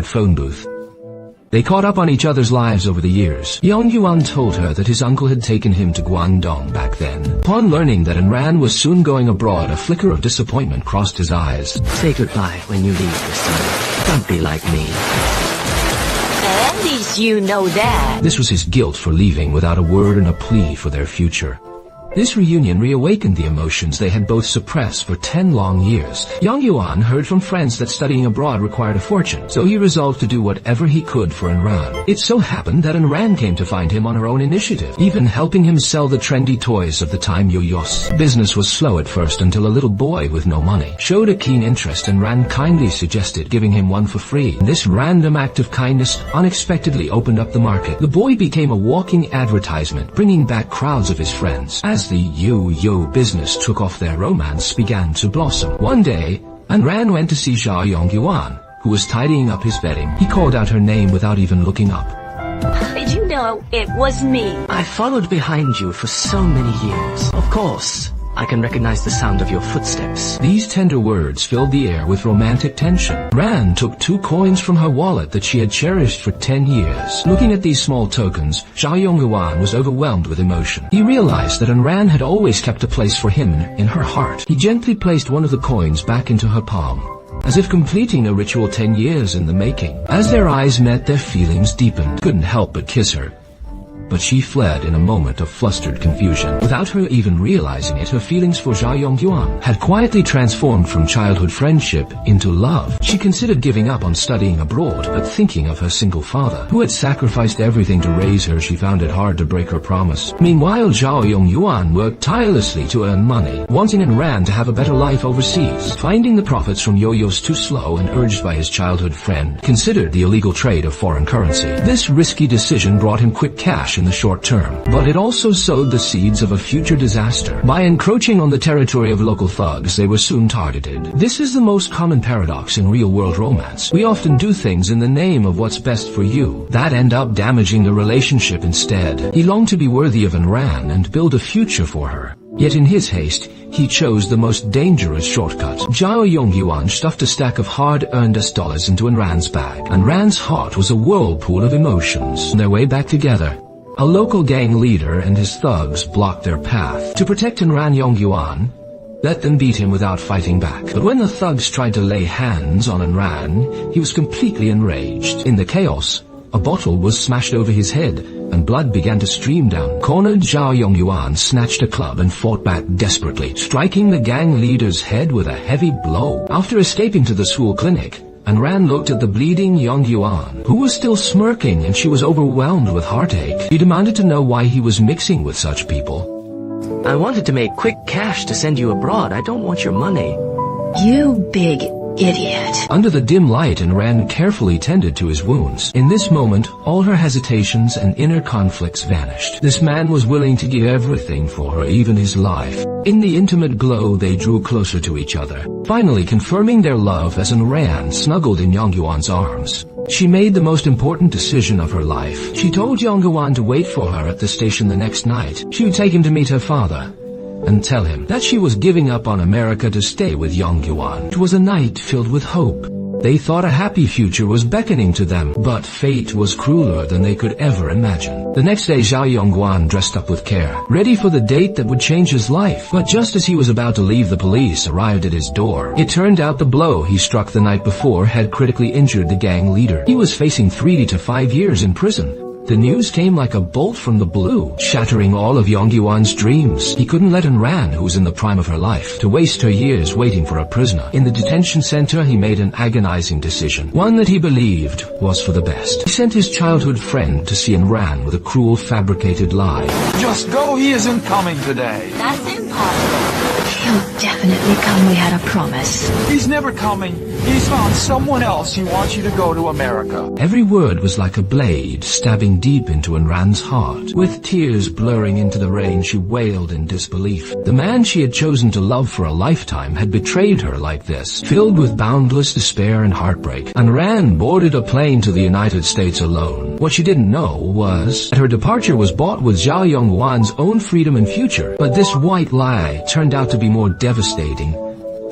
phone booth. They caught up on each other's lives over the years. Yang Yuan told her that his uncle had taken him to Guangdong back then. Upon learning that Anran was soon going abroad, a flicker of disappointment crossed his eyes. Say goodbye when you leave this time. Don't be like me. At least you know that. This was his guilt for leaving without a word and a plea for their future. This reunion reawakened the emotions they had both suppressed for 10 long years. Yang Yuan heard from friends that studying abroad required a fortune, so he resolved to do whatever he could for Anran. It so happened that Anran came to find him on her own initiative, even helping him sell the trendy toys of the time yo-yos. Business was slow at first until a little boy with no money showed a keen interest, and Anran kindly suggested giving him one for free. This random act of kindness unexpectedly opened up the market. The boy became a walking advertisement, bringing back crowds of his friends. As the yo-yo business took off, their romance began to blossom. One day, Anran went to see Zhao Yongyuan, who was tidying up his bedding. He called out her name without even looking up. Did you know it was me? I followed behind you for so many years. Of course, I can recognize the sound of your footsteps. These tender words filled the air with romantic tension. Ran took 2 coins from her wallet that she had cherished for 10 years. Looking at these small tokens, Zhao Yongyuan was overwhelmed with emotion. He realized that Anran had always kept a place for him in her heart. He gently placed one of the coins back into her palm, as if completing a ritual 10 years in the making. As their eyes met, their feelings deepened. Couldn't help but kiss her, but she fled in a moment of flustered confusion. Without her even realizing it, her feelings for Zhao Yongyuan had quietly transformed from childhood friendship into love. She considered giving up on studying abroad, but thinking of her single father, who had sacrificed everything to raise her, she found it hard to break her promise. Meanwhile, Zhao Yongyuan worked tirelessly to earn money, wanting Anran to have a better life overseas. Finding the profits from yo-yos too slow and urged by his childhood friend, considered the illegal trade of foreign currency. This risky decision brought him quick cash in the short term, but it also sowed the seeds of a future disaster. By encroaching on the territory of local thugs, they were soon targeted. This is the most common paradox in real-world romance. We often do things in the name of what's best for you that end up damaging the relationship instead. He longed to be worthy of Anran and build a future for her. Yet in his haste, he chose the most dangerous shortcut. Zhao Yongyuan stuffed a stack of hard-earned dollars into Anran's bag. Anran's heart was a whirlpool of emotions. On their way back together, a local gang leader and his thugs blocked their path. To protect Anran, Yongyuan let them beat him without fighting back. But when the thugs tried to lay hands on Anran, he was completely enraged. In the chaos, a bottle was smashed over his head, and blood began to stream down. Cornered, Zhao Yongyuan snatched a club and fought back desperately, striking the gang leader's head with a heavy blow. After escaping to the school clinic, Anran looked at the bleeding Yongyuan, who was still smirking, and she was overwhelmed with heartache. She demanded to know why he was mixing with such people. I wanted to make quick cash to send you abroad. I don't want your money. You big idiot. Under the dim light, Anran carefully tended to his wounds. In this moment, all her hesitations and inner conflicts vanished. This man was willing to give everything for her, even his life. In the intimate glow, they drew closer to each other, finally confirming their love as Anran snuggled in Yongyuan's arms. She made the most important decision of her life. She told Yongyuan to wait for her at the station the next night. She would take him to meet her father and tell him that she was giving up on America to stay with Yongyuan. It was a night filled with hope. They thought a happy future was beckoning to them, but fate was crueler than they could ever imagine. The next day, Zhao Yongyuan dressed up with care, ready for the date that would change his life. But just as he was about to leave, the police arrived at his door. It turned out the blow he struck the night before had critically injured the gang leader. He was facing 3 to 5 years in prison. The news came like a bolt from the blue, shattering all of Yongyuan's dreams. He couldn't let Anran, who was in the prime of her life, to waste her years waiting for a prisoner. In the detention center, he made an agonizing decision, one that he believed was for the best. He sent his childhood friend to see Anran with a cruel, fabricated lie. Just go, he isn't coming today. That's impossible. He'll definitely come, we had a promise. He's never coming. He's found someone else he wants you to go to America. Every word was like a blade stabbing deep into Anran's heart. With tears blurring into the rain, she wailed in disbelief. The man she had chosen to love for a lifetime had betrayed her like this. Filled with boundless despair and heartbreak, Anran boarded a plane to the United States alone. What she didn't know was that her departure was bought with Zhao Yongyuan's own freedom and future. But this white lie turned out to be more devastating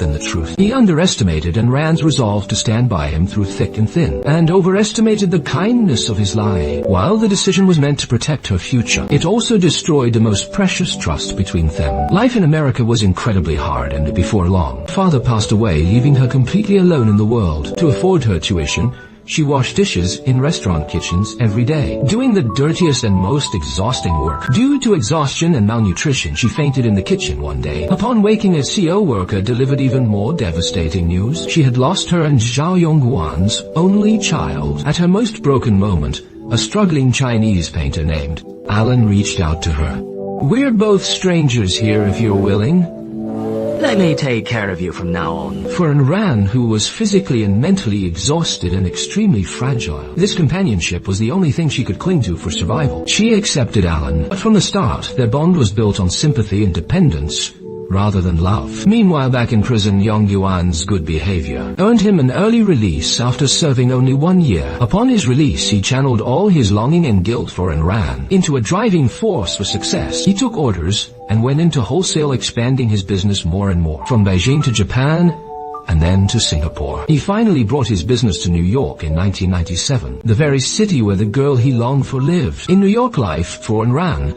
than the truth. He underestimated Ran's resolve to stand by him through thick and thin, and overestimated the kindness of his lie. While the decision was meant to protect her future, it also destroyed the most precious trust between them. Life in America was incredibly hard, and before long, father passed away, leaving her completely alone in the world. To afford her tuition, she washed dishes in restaurant kitchens every day, doing the dirtiest and most exhausting work. Due to exhaustion and malnutrition, she fainted in the kitchen one day. Upon waking, a CO worker delivered even more devastating news. She had lost her and Zhao Yongguan's only child. At her most broken moment, a struggling Chinese painter named Alan reached out to her. "We're both strangers here if you're willing. Let me take care of you from now on." For Ran, who was physically and mentally exhausted and extremely fragile, this companionship was the only thing she could cling to for survival. She accepted Alan, but from the start, their bond was built on sympathy and dependence, rather than love. Meanwhile, back in prison, Yongyuan's good behavior earned him an early release after serving only 1 year. Upon his release, he channeled all his longing and guilt for Ran into a driving force for success. He took orders and went into wholesale, expanding his business more and more, from Beijing to Japan, and then to Singapore. He finally brought his business to New York in 1997, the very city where the girl he longed for lived. In New York, life for Ran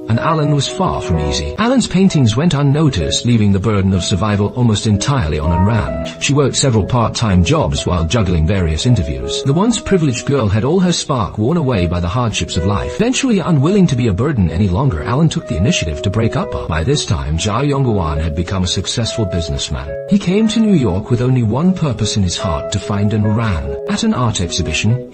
and Alan was far from easy. Alan's paintings went unnoticed, leaving the burden of survival almost entirely on Ran. She worked several part-time jobs while juggling various interviews. The once privileged girl had all her spark worn away by the hardships of life. Eventually, unwilling to be a burden any longer, Alan took the initiative to break up. By this time, Zhao Yongguan had become a successful businessman. He came to New York with only one purpose in his heart: to find Ran. At an art exhibition, he